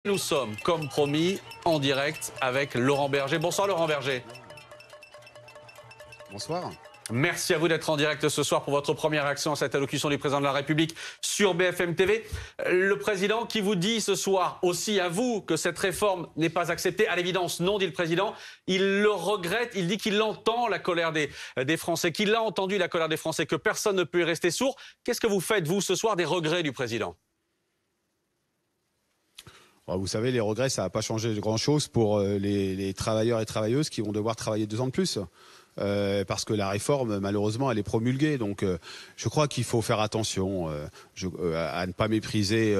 Nous sommes, comme promis, en direct avec Laurent Berger. Bonsoir Laurent Berger. Bonsoir. Merci à vous d'être en direct ce soir pour votre première réaction à cette allocution du président de la République sur BFM TV. Le président qui vous dit ce soir aussi à vous que cette réforme n'est pas acceptée. À l'évidence, non, dit le président. Il le regrette, il dit qu'il entend la colère des Français, qu'il a entendu la colère des Français, que personne ne peut y rester sourd. Qu'est-ce que vous faites, vous, ce soir, des regrets du président ? Vous savez, les regrets, ça n'a pas changé grand-chose pour les travailleurs et travailleuses qui vont devoir travailler 2 ans de plus. Parce que la réforme, malheureusement, elle est promulguée. Donc, je crois qu'il faut faire attention à ne pas mépriser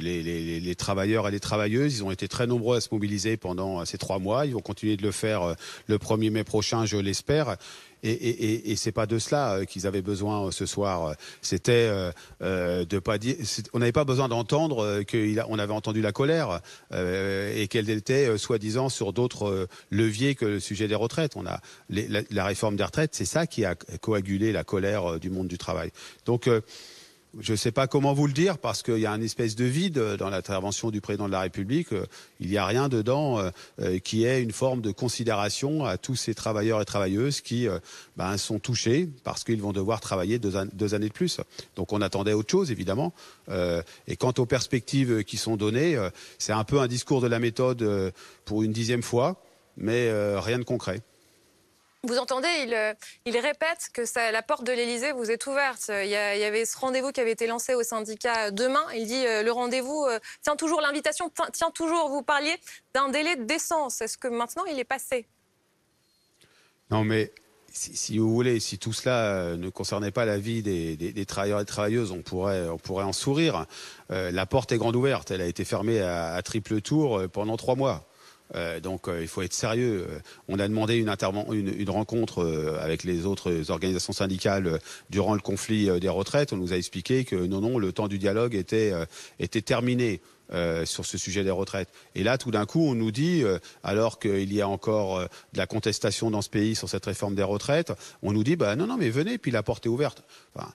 les travailleurs et les travailleuses. Ils ont été très nombreux à se mobiliser pendant ces 3 mois. Ils vont continuer de le faire le 1er mai prochain, je l'espère. Et c'est pas de cela qu'ils avaient besoin ce soir. C'était de pas dire. On n'avait pas besoin d'entendre qu'on avait entendu la colère et qu'elle était soi-disant sur d'autres leviers que le sujet des retraites. On a la réforme des retraites, c'est ça qui a coagulé la colère du monde du travail. Donc je ne sais pas comment vous le dire parce qu'il y a une espèce de vide dans l'intervention du président de la République. Il n'y a rien dedans qui ait une forme de considération à tous ces travailleurs et travailleuses qui sont touchés parce qu'ils vont devoir travailler 2 années de plus. Donc on attendait autre chose, évidemment. Et quant aux perspectives qui sont données, c'est un peu un discours de la méthode pour une 10e fois, mais rien de concret. Vous entendez, il répète que la porte de l'Élysée vous est ouverte. Il y avait ce rendez-vous qui avait été lancé au syndicat demain. Il dit le rendez-vous tient toujours, l'invitation tient toujours. Vous parliez d'un délai de décence. Est-ce que maintenant il est passé? Non, mais si vous voulez, si tout cela ne concernait pas la vie des travailleurs et travailleuses, on pourrait en sourire. La porte est grande ouverte. Elle a été fermée à triple tour pendant 3 mois. Donc il faut être sérieux. On a demandé une rencontre avec les autres organisations syndicales durant le conflit des retraites. On nous a expliqué que non, le temps du dialogue était terminé sur ce sujet des retraites. Et là, tout d'un coup, on nous dit, alors qu'il y a encore de la contestation dans ce pays sur cette réforme des retraites, on nous dit non, mais venez, puis la porte est ouverte. Enfin,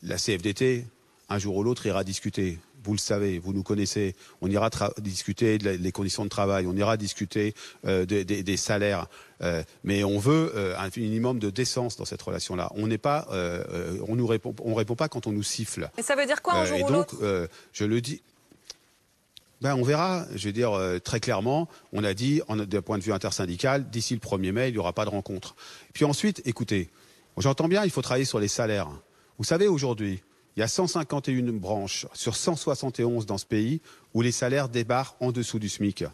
la CFDT, un jour ou l'autre, ira discuter. Vous le savez, vous nous connaissez. On ira discuter des conditions de travail, on ira discuter des salaires. Mais on veut un minimum de décence dans cette relation-là. On répond pas quand on nous siffle. Et ça veut dire quoi un jour ou l'autre ? Et donc, je le dis. On verra. Je veux dire très clairement, on a dit, d'un point de vue intersyndical, d'ici le 1er mai, il n'y aura pas de rencontre. Puis ensuite, écoutez, j'entends bien, il faut travailler sur les salaires. Vous savez, aujourd'hui, il y a 151 branches sur 171 dans ce pays où les salaires débarquent en dessous du SMIC.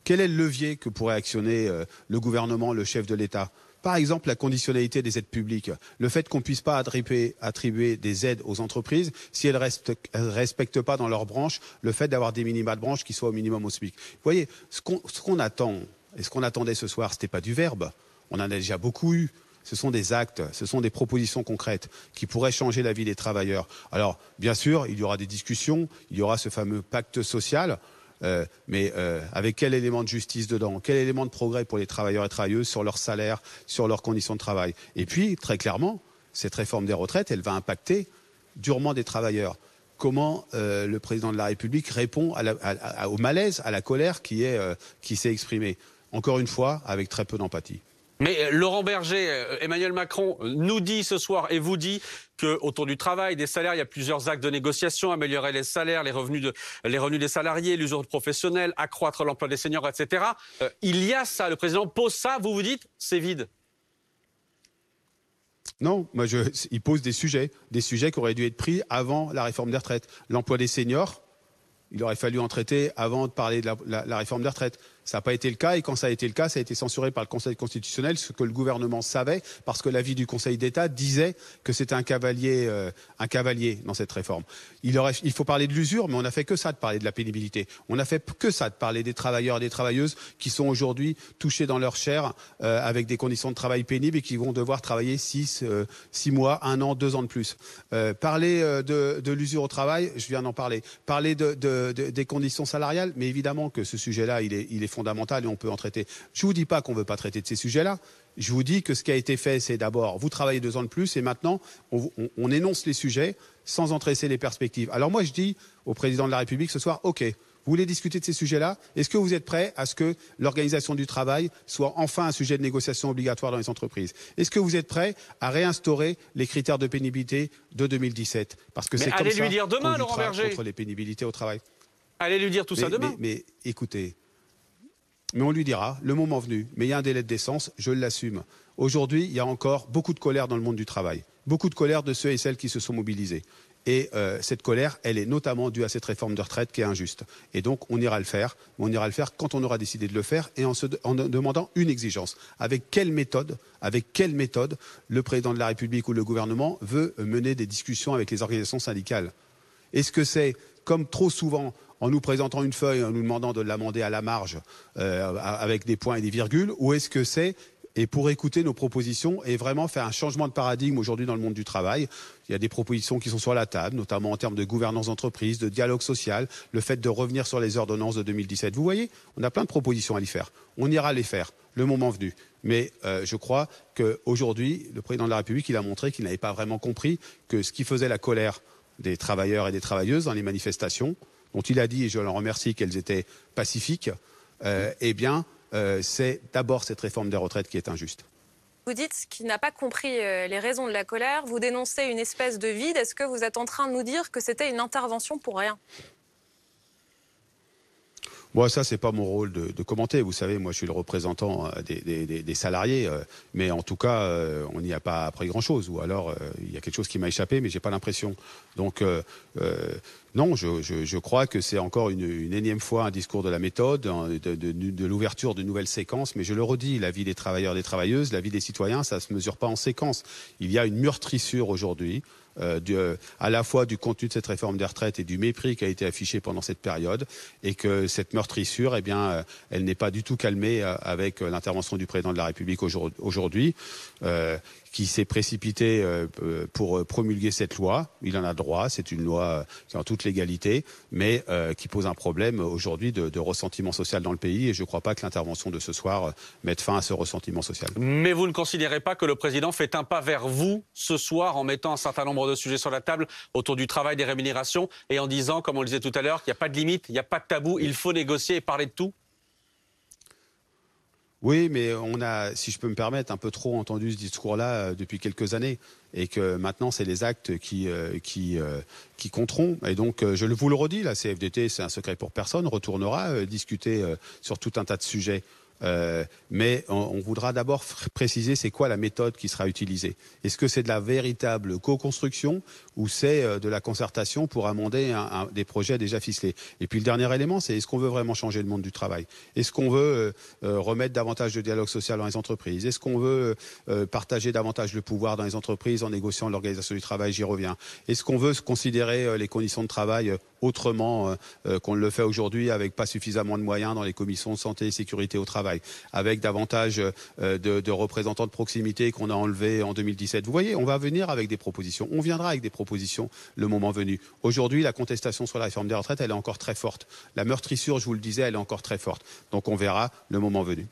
Quel est le levier que pourrait actionner le gouvernement, le chef de l'État ? Par exemple, la conditionnalité des aides publiques. Le fait qu'on ne puisse pas attribuer des aides aux entreprises si elles ne respectent pas dans leur branche le fait d'avoir des minima de branche qui soient au minimum au SMIC. Vous voyez, ce qu'on attend et ce qu'on attendait ce soir, ce n'était pas du verbe. On en a déjà beaucoup eu. Ce sont des actes, ce sont des propositions concrètes qui pourraient changer la vie des travailleurs. Alors, bien sûr, il y aura des discussions, il y aura ce fameux pacte social, mais avec quel élément de justice dedans, quel élément de progrès pour les travailleurs et travailleuses sur leur salaire, sur leurs conditions de travail. Et puis, très clairement, cette réforme des retraites, elle va impacter durement des travailleurs. Comment le président de la République répond au malaise, à la colère qui s'est exprimée. Encore une fois, avec très peu d'empathie. Mais Laurent Berger, Emmanuel Macron nous dit ce soir et vous dit qu'autour du travail, des salaires, il y a plusieurs actes de négociation, améliorer les salaires, les revenus des salariés, l'usure professionnelle, accroître l'emploi des seniors, etc. Il y a ça, le président pose ça, vous dites, c'est vide. Non, il pose des sujets qui auraient dû être pris avant la réforme des retraites. L'emploi des seniors, il aurait fallu en traiter avant de parler de la réforme des retraites. Ça n'a pas été le cas, et quand ça a été le cas, ça a été censuré par le Conseil constitutionnel, ce que le gouvernement savait, parce que l'avis du Conseil d'État disait que c'était un cavalier dans cette réforme. Il faut parler de l'usure, mais on n'a fait que ça, de parler de la pénibilité. On n'a fait que ça, de parler des travailleurs et des travailleuses qui sont aujourd'hui touchés dans leur chair avec des conditions de travail pénibles et qui vont devoir travailler 6 mois, 1 an, 2 ans de plus. Parler de l'usure au travail, je viens d'en parler. Parler des conditions salariales, mais évidemment que ce sujet-là, il est fondamental et on peut en traiter. Je ne vous dis pas qu'on ne veut pas traiter de ces sujets-là. Je vous dis que ce qui a été fait, c'est d'abord, vous travaillez 2 ans de plus et maintenant, on énonce les sujets sans en tresser les perspectives. Alors moi, je dis au président de la République ce soir, OK, Vous voulez discuter de ces sujets-là? Est-ce que vous êtes prêt à ce que l'organisation du travail soit enfin un sujet de négociation obligatoire dans les entreprises? Est-ce que vous êtes prêt à réinstaurer les critères de pénibilité de 2017? Parce que c'est comme ça allez lui dire demain, qu'on Laurent luttera Berger. contre les pénibilités au travail. Allez lui dire tout ça demain. Mais écoutez, mais on lui dira, le moment venu, mais il y a un délai de décence, je l'assume. Aujourd'hui, il y a encore beaucoup de colère dans le monde du travail, beaucoup de colère de ceux et celles qui se sont mobilisés. Et cette colère, elle est notamment due à cette réforme de retraite qui est injuste. Et donc, on ira le faire. On ira le faire quand on aura décidé de le faire et en demandant une exigence. Avec quelle méthode le président de la République ou le gouvernement veut mener des discussions avec les organisations syndicales? Est-ce que c'est, comme trop souvent, en nous présentant une feuille, en nous demandant de l'amender à la marge avec des points et des virgules, ou est-ce que c'est et pour écouter nos propositions et vraiment faire un changement de paradigme aujourd'hui dans le monde du travail? Il y a des propositions qui sont sur la table, notamment en termes de gouvernance d'entreprise, de dialogue social, le fait de revenir sur les ordonnances de 2017. Vous voyez, on a plein de propositions à y faire. On ira les faire, le moment venu. Mais je crois qu'aujourd'hui, le président de la République, il a montré qu'il n'avait pas vraiment compris que ce qui faisait la colère des travailleurs et des travailleuses dans les manifestations, dont il a dit, et je l'en remercie, qu'elles étaient pacifiques, eh bien, c'est d'abord cette réforme des retraites qui est injuste. Vous dites qu'il n'a pas compris les raisons de la colère. Vous dénoncez une espèce de vide. Est-ce que vous êtes en train de nous dire que c'était une intervention pour rien? Moi, ça, c'est pas mon rôle de commenter. Vous savez, moi, je suis le représentant des salariés. Mais en tout cas, on n'y a pas appris grand-chose. Ou alors, il y a quelque chose qui m'a échappé, mais j'ai pas l'impression. Donc, non, je crois que c'est encore une énième fois un discours de la méthode, de l'ouverture de nouvelles séquences. Mais je le redis, la vie des travailleurs et des travailleuses, la vie des citoyens, ça se mesure pas en séquences. Il y a une meurtrissure aujourd'hui. À la fois du contenu de cette réforme des retraites et du mépris qui a été affiché pendant cette période, et que cette meurtrissure, eh bien, elle n'est pas du tout calmée avec l'intervention du président de la République aujourd'hui, qui s'est précipité pour promulguer cette loi. Il en a droit, c'est une loi qui est en toute légalité, mais qui pose un problème aujourd'hui de ressentiment social dans le pays, et je ne crois pas que l'intervention de ce soir mette fin à ce ressentiment social. Mais vous ne considérez pas que le président fait un pas vers vous ce soir en mettant un certain nombre de sujets sur la table autour du travail, des rémunérations, et en disant, comme on le disait tout à l'heure, qu'il n'y a pas de limite, il n'y a pas de tabou, il faut négocier et parler de tout? Oui, mais on a, si je peux me permettre, un peu trop entendu ce discours-là depuis quelques années, et que maintenant c'est les actes qui compteront. Et donc, vous le redis, la CFDT, c'est un secret pour personne, retournera discuter sur tout un tas de sujets. Mais on voudra d'abord préciser c'est quoi la méthode qui sera utilisée. Est-ce que c'est de la véritable co-construction ou c'est de la concertation pour amender des projets déjà ficelés? Et puis le dernier élément, c'est est-ce qu'on veut vraiment changer le monde du travail? Est-ce qu'on veut remettre davantage de dialogue social dans les entreprises? Est-ce qu'on veut partager davantage le pouvoir dans les entreprises en négociant l'organisation du travail? J'y reviens. Est-ce qu'on veut considérer les conditions de travail autrement qu'on le fait aujourd'hui, avec pas suffisamment de moyens dans les commissions de santé et sécurité au travail, avec davantage de représentants de proximité qu'on a enlevés en 2017. Vous voyez, on va venir avec des propositions. On viendra avec des propositions le moment venu. Aujourd'hui, la contestation sur la réforme des retraites, elle est encore très forte. La meurtrissure, je vous le disais, elle est encore très forte. Donc on verra le moment venu.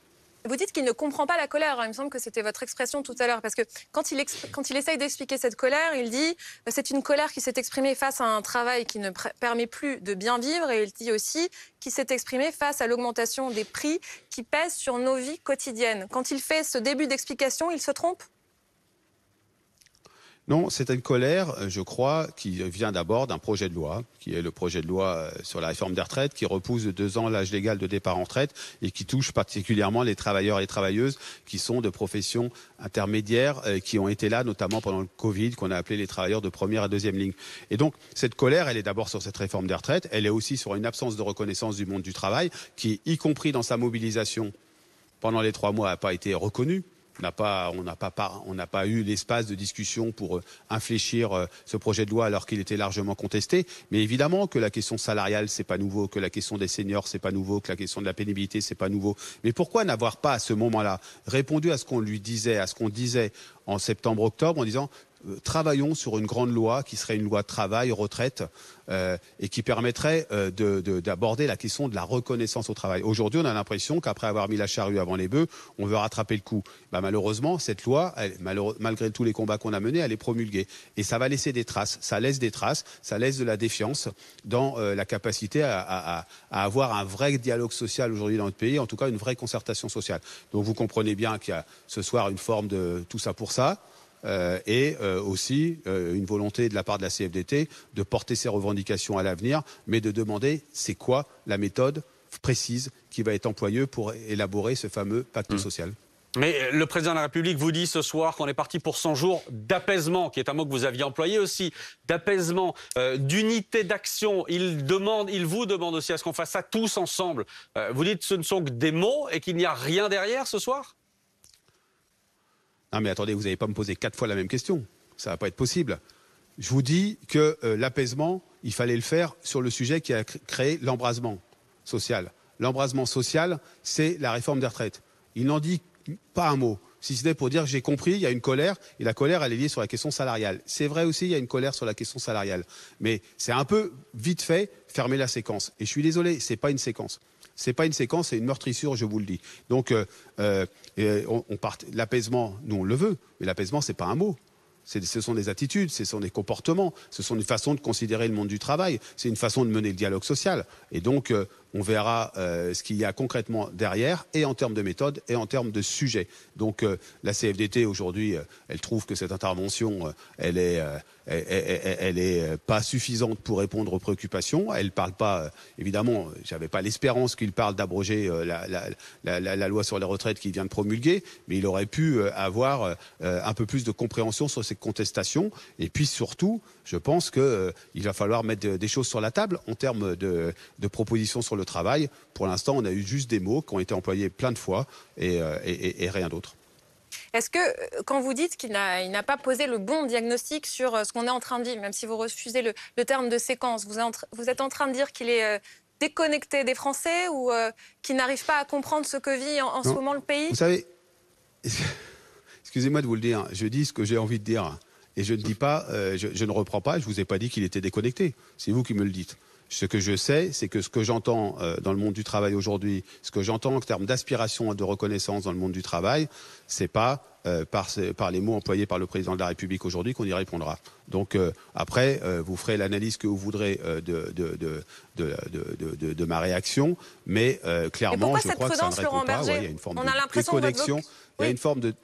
Vous dites qu'il ne comprend pas la colère. Il me semble que c'était votre expression tout à l'heure. Parce que quand il essaye d'expliquer cette colère, il dit c'est une colère qui s'est exprimée face à un travail qui ne permet plus de bien vivre. Et il dit aussi qu'il s'est exprimé face à l'augmentation des prix qui pèsent sur nos vies quotidiennes. Quand il fait ce début d'explication, il se trompe? Non, c'est une colère, je crois, qui vient d'abord d'un projet de loi, qui est le projet de loi sur la réforme des retraites, qui repousse de 2 ans l'âge légal de départ en retraite et qui touche particulièrement les travailleurs et les travailleuses qui sont de professions intermédiaires, qui ont été là notamment pendant le Covid, qu'on a appelé les travailleurs de première et deuxième ligne. Et donc, cette colère, elle est d'abord sur cette réforme des retraites, elle est aussi sur une absence de reconnaissance du monde du travail, qui, y compris dans sa mobilisation pendant les 3 mois, n'a pas été reconnue. On n'a pas eu l'espace de discussion pour infléchir ce projet de loi alors qu'il était largement contesté. Mais évidemment que la question salariale, c'est pas nouveau, que la question des seniors, c'est pas nouveau, que la question de la pénibilité, c'est pas nouveau. Mais pourquoi n'avoir pas, à ce moment-là, répondu à ce qu'on lui disait, à ce qu'on disait en septembre-octobre, en disant travaillons sur une grande loi qui serait une loi travail, retraite, et qui permettrait d'aborder la question de la reconnaissance au travail. Aujourd'hui, on a l'impression qu'après avoir mis la charrue avant les bœufs, on veut rattraper le coup. Malheureusement, cette loi, malgré tous les combats qu'on a menés, elle est promulguée. Et ça va laisser des traces. Ça laisse des traces, ça laisse de la défiance dans la capacité à avoir un vrai dialogue social aujourd'hui dans notre pays, en tout cas une vraie concertation sociale. Donc vous comprenez bien qu'il y a ce soir une forme de tout ça pour ça. Et aussi une volonté de la part de la CFDT de porter ses revendications à l'avenir, mais de demander c'est quoi la méthode précise qui va être employée pour élaborer ce fameux pacte social. Mais le président de la République vous dit ce soir qu'on est parti pour 100 jours d'apaisement, qui est un mot que vous aviez employé aussi, d'apaisement, d'unité d'action. Il vous demande aussi à ce qu'on fasse ça tous ensemble. Vous dites que ce ne sont que des mots et qu'il n'y a rien derrière ce soir ? Non mais attendez, vous n'allez pas me poser 4 fois la même question. Ça ne va pas être possible. Je vous dis que l'apaisement, il fallait le faire sur le sujet qui a créé l'embrasement social. L'embrasement social, c'est la réforme des retraites. Il n'en dit pas un mot. Si ce n'est pour dire que j'ai compris, il y a une colère, et la colère, elle est liée sur la question salariale. C'est vrai aussi, il y a une colère sur la question salariale. Mais c'est un peu vite fait fermer la séquence. Et je suis désolé, ce n'est pas une séquence. C'est pas une séquence, c'est une meurtrissure, je vous le dis. Donc, l'apaisement, nous on le veut, mais l'apaisement, c'est pas un mot. Ce sont des attitudes, ce sont des comportements, ce sont des façons de considérer le monde du travail, c'est une façon de mener le dialogue social. Et donc, on verra ce qu'il y a concrètement derrière, et en termes de méthode, et en termes de sujet. Donc, la CFDT, aujourd'hui, elle trouve que cette intervention, elle est pas suffisante pour répondre aux préoccupations. Elle parle pas, évidemment, j'avais pas l'espérance qu'il parle d'abroger la loi sur les retraites qu'il vient de promulguer, mais il aurait pu avoir un peu plus de compréhension sur ces contestations. Et puis surtout, je pense qu'il va falloir mettre des choses sur la table en termes de propositions sur le travail. Pour l'instant, on a eu juste des mots qui ont été employés plein de fois et rien d'autre. Est-ce que, quand vous dites qu'il n'a pas posé le bon diagnostic sur ce qu'on est en train de vivre, même si vous refusez le terme de séquence, vous êtes en train de dire qu'il est déconnecté des Français ou qu'il n'arrive pas à comprendre ce que vit en ce moment le pays ? Vous savez, excusez-moi de vous le dire, je dis ce que j'ai envie de dire. Et je ne dis pas, je ne reprends pas, je ne vous ai pas dit qu'il était déconnecté. C'est vous qui me le dites. Ce que je sais, c'est que ce que j'entends dans le monde du travail aujourd'hui, ce que j'entends en termes d'aspiration et de reconnaissance dans le monde du travail, c'est pas par les mots employés par le président de la République aujourd'hui qu'on y répondra. Donc après, vous ferez l'analyse que vous voudrez de ma réaction, mais clairement, je crois que ça ne répond pas. Ouais, il y a une forme de déconnexion. Il y a une forme de...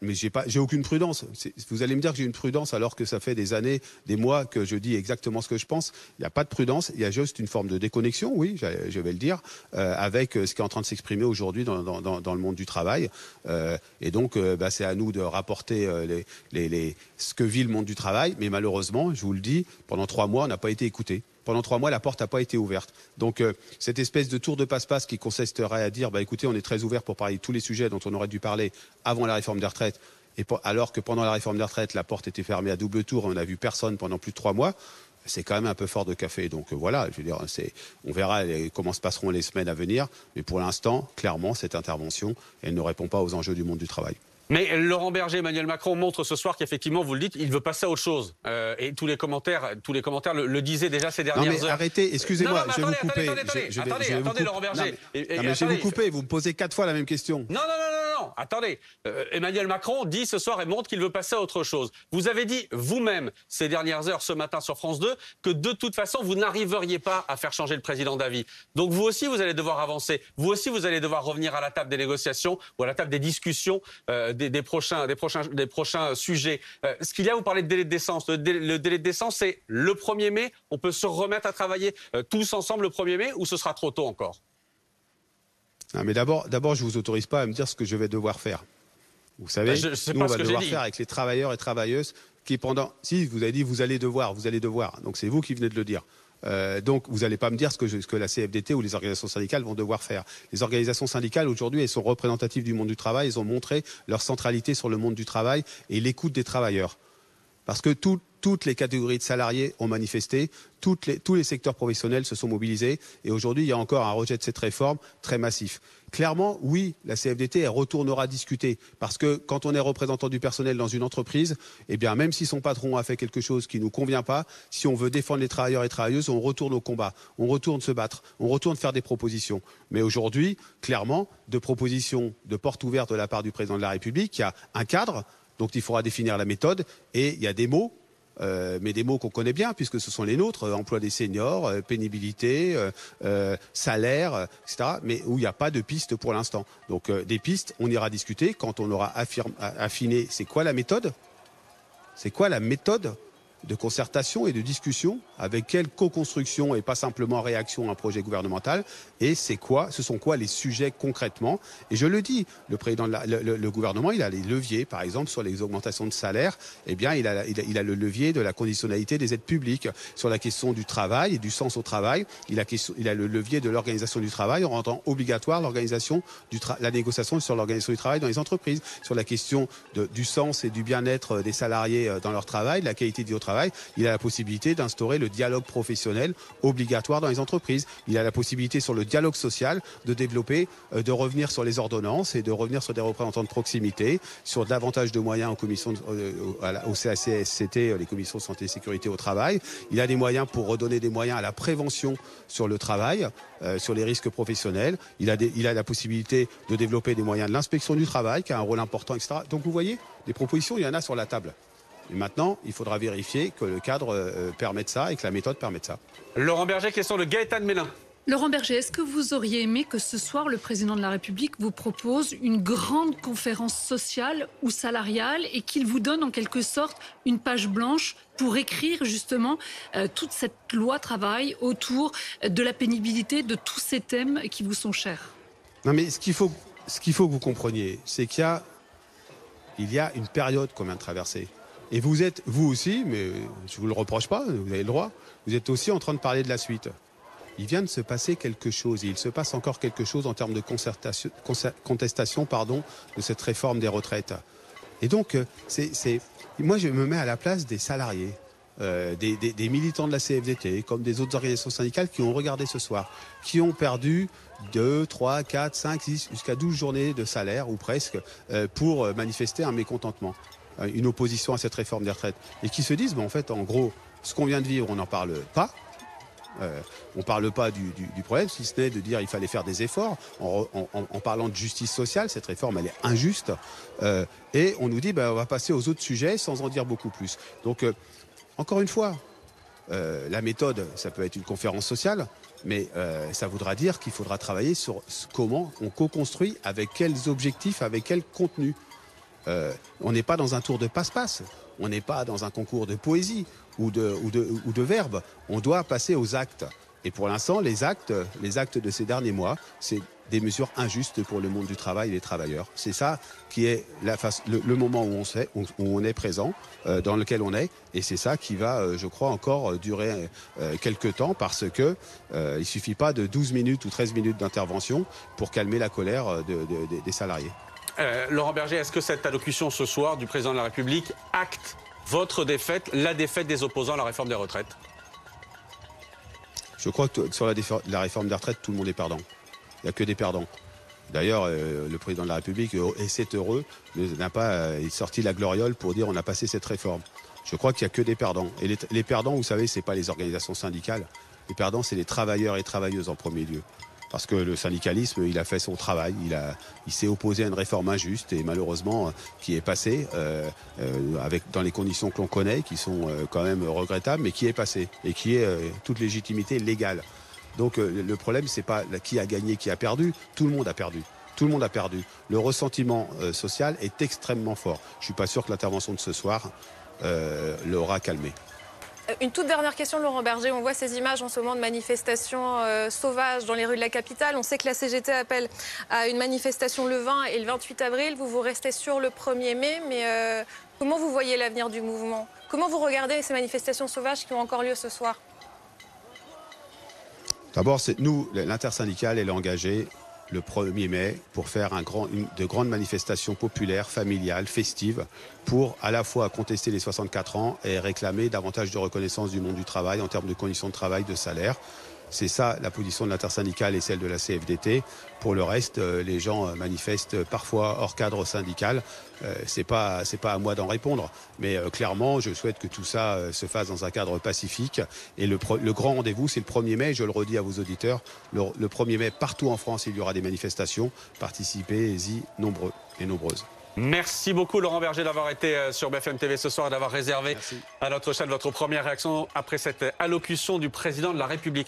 Mais j'ai aucune prudence. Vous allez me dire que j'ai une prudence alors que ça fait des années, des mois que je dis exactement ce que je pense. Il n'y a pas de prudence, il y a juste une forme de déconnexion, oui, je vais le dire, avec ce qui est en train de s'exprimer aujourd'hui dans le monde du travail. Et donc, c'est à nous de rapporter ce que vit le monde du travail. Mais malheureusement, je vous le dis, pendant 3 mois, on n'a pas été écoutés. Pendant 3 mois, la porte n'a pas été ouverte. Donc, cette espèce de tour de passe-passe qui consisterait à dire, écoutez, on est très ouvert pour parler de tous les sujets dont on aurait dû parler avant la réforme des retraites, alors que pendant la réforme des retraites, la porte était fermée à double tour et on n'a vu personne pendant plus de 3 mois, c'est quand même un peu fort de café. Donc voilà, je veux dire, on verra comment se passeront les semaines à venir. Mais pour l'instant, clairement, cette intervention, elle ne répond pas aux enjeux du monde du travail. Mais Laurent Berger, Emmanuel Macron montrent ce soir qu'effectivement, vous le dites, il veut passer à autre chose. Et tous les commentaires le disaient déjà ces dernières heures. Arrêtez, excusez-moi, je vais vous couper. Attendez, Laurent Berger. Je vais vous couper, vous me posez 4 fois la même question. Non, attendez. Emmanuel Macron dit ce soir et montre qu'il veut passer à autre chose. Vous avez dit vous-même ces dernières heures ce matin sur France 2 que de toute façon, vous n'arriveriez pas à faire changer le président d'avis. Donc vous aussi, vous allez devoir avancer. Vous aussi, vous allez devoir revenir à la table des négociations ou à la table des discussions des prochains sujets. Ce qu'il y a, vous parlez de délai de décence. Le délai de décence, c'est le 1er mai. On peut se remettre à travailler tous ensemble le 1er mai ou ce sera trop tôt encore ? Non, mais d'abord, je ne vous autorise pas à me dire ce que je vais devoir faire. Vous savez, nous, on va devoir faire avec les travailleurs et travailleuses qui Si, vous avez dit vous allez devoir. Donc c'est vous qui venez de le dire. Donc vous n'allez pas me dire ce que la CFDT ou les organisations syndicales vont devoir faire. Les organisations syndicales aujourd'hui, elles sont représentatives du monde du travail, elles ont montré leur centralité sur le monde du travail et l'écoute des travailleurs. Parce que toutes les catégories de salariés ont manifesté, tous les secteurs professionnels se sont mobilisés et aujourd'hui, il y a encore un rejet de cette réforme très massif. Clairement, oui, la CFDT, elle retournera discuter parce que quand on est représentant du personnel dans une entreprise, eh bien, même si son patron a fait quelque chose qui ne nous convient pas, si on veut défendre les travailleurs et travailleuses, on retourne au combat, on retourne se battre, on retourne faire des propositions. Mais aujourd'hui, clairement, de propositions de porte ouverte de la part du président de la République, il y a un cadre, donc il faudra définir la méthode et il y a des mots. Mais des mots qu'on connaît bien, puisque ce sont les nôtres, emploi des seniors, pénibilité, salaire, etc., mais où il n'y a pas de piste pour l'instant. Donc des pistes, on ira discuter quand on aura affiné c'est quoi la méthode, de concertation et de discussion, avec quelle co-construction et pas simplement réaction à un projet gouvernemental, et ce sont quoi les sujets concrètement. Et je le dis, le gouvernement, il a les leviers, par exemple, sur les augmentations de salaire, eh bien, il a le levier de la conditionnalité des aides publiques. Sur la question du travail et du sens au travail, il a le levier de l'organisation du travail en rendant obligatoire la négociation sur l'organisation du travail dans les entreprises. Sur la question du sens et du bien-être des salariés dans leur travail, la qualité de vie au travail, il a la possibilité d'instaurer le dialogue professionnel obligatoire dans les entreprises. Il a la possibilité sur le dialogue social de développer, de revenir sur les ordonnances et de revenir sur des représentants de proximité, sur davantage de moyens aux commissions, au CAC-SCT, les commissions de santé et sécurité au travail. Il a des moyens pour redonner des moyens à la prévention sur le travail, sur les risques professionnels. Il a la possibilité de développer des moyens de l'inspection du travail, qui a un rôle important, etc. Donc vous voyez, des propositions, il y en a sur la table. Et maintenant, il faudra vérifier que le cadre permette ça et que la méthode permette ça. Laurent Berger, question de Gaëtan Mélin. Laurent Berger, est-ce que vous auriez aimé que ce soir, le président de la République vous propose une grande conférence sociale ou salariale et qu'il vous donne en quelque sorte une page blanche pour écrire justement toute cette loi travail autour de la pénibilité, de tous ces thèmes qui vous sont chers? Non mais ce qu'il faut que vous compreniez, c'est qu'il y a une période qu'on vient de traverser. Et vous êtes, vous aussi, mais je ne vous le reproche pas, vous avez le droit, vous êtes aussi en train de parler de la suite. Il vient de se passer quelque chose, et il se passe encore quelque chose en termes de contestation de cette réforme des retraites. Et donc, moi je me mets à la place des salariés, des militants de la CFDT, comme des autres organisations syndicales qui ont regardé ce soir, qui ont perdu 2, 3, 4, 5, 6, jusqu'à 12 journées de salaire, ou presque, pour manifester un mécontentement, une opposition à cette réforme des retraites, et qui se disent, en fait, en gros, ce qu'on vient de vivre, on n'en parle pas. On ne parle pas du problème, si ce n'est de dire qu'il fallait faire des efforts. En parlant de justice sociale, cette réforme, elle est injuste. Et on nous dit, on va passer aux autres sujets sans en dire beaucoup plus. Donc, encore une fois, la méthode, ça peut être une conférence sociale, mais ça voudra dire qu'il faudra travailler sur comment on co-construit, avec quels objectifs, avec quel contenu. On n'est pas dans un tour de passe-passe, on n'est pas dans un concours de poésie ou de verbes. On doit passer aux actes. Et pour l'instant, les actes de ces derniers mois, c'est des mesures injustes pour le monde du travail et les travailleurs. C'est ça qui est le moment où on est présent, dans lequel on est. Et c'est ça qui va, je crois, encore durer quelques temps, parce que il suffit pas de 12 minutes ou 13 minutes d'intervention pour calmer la colère des salariés. Laurent Berger, est-ce que cette allocution ce soir du président de la République acte votre défaite, la défaite des opposants à la réforme des retraites? Je crois que sur la réforme des retraites, tout le monde est perdant. Il n'y a que des perdants. D'ailleurs, le président de la République, et c'est heureux, n'a pas sorti la gloriole pour dire on a passé cette réforme. Je crois qu'il n'y a que des perdants. Et les perdants, vous savez, ce n'est pas les organisations syndicales. Les perdants, c'est les travailleurs et travailleuses en premier lieu. Parce que le syndicalisme, il a fait son travail, il s'est opposé à une réforme injuste et malheureusement qui est passée dans les conditions que l'on connaît, qui sont quand même regrettables, mais qui est passée et qui est toute légitimité légale. Donc le problème, c'est pas qui a gagné, qui a perdu, tout le monde a perdu. Tout le monde a perdu. Le ressentiment social est extrêmement fort. Je ne suis pas sûr que l'intervention de ce soir l'aura calmé. Une toute dernière question, Laurent Berger. On voit ces images en ce moment de manifestations sauvages dans les rues de la capitale. On sait que la CGT appelle à une manifestation le 20 et le 28 avril. Vous restez sur le 1er mai, mais comment vous voyez l'avenir du mouvement? Comment vous regardez ces manifestations sauvages qui ont encore lieu ce soir? D'abord, nous, l'intersyndicale, elle est engagée le 1er mai pour faire de grandes manifestations populaires, familiales, festives, pour à la fois contester les 64 ans et réclamer davantage de reconnaissance du monde du travail en termes de conditions de travail, de salaire. C'est ça la position de l'intersyndicale et celle de la CFDT. Pour le reste, les gens manifestent parfois hors cadre syndical. C'est pas à moi d'en répondre. Mais clairement, je souhaite que tout ça se fasse dans un cadre pacifique. Et le grand rendez-vous, c'est le 1er mai. Je le redis à vos auditeurs. Le 1er mai, partout en France, il y aura des manifestations. Participez-y nombreux et nombreuses. Merci beaucoup Laurent Berger d'avoir été sur BFM TV ce soir et d'avoir réservé à notre chaîne votre première réaction après cette allocution du président de la République.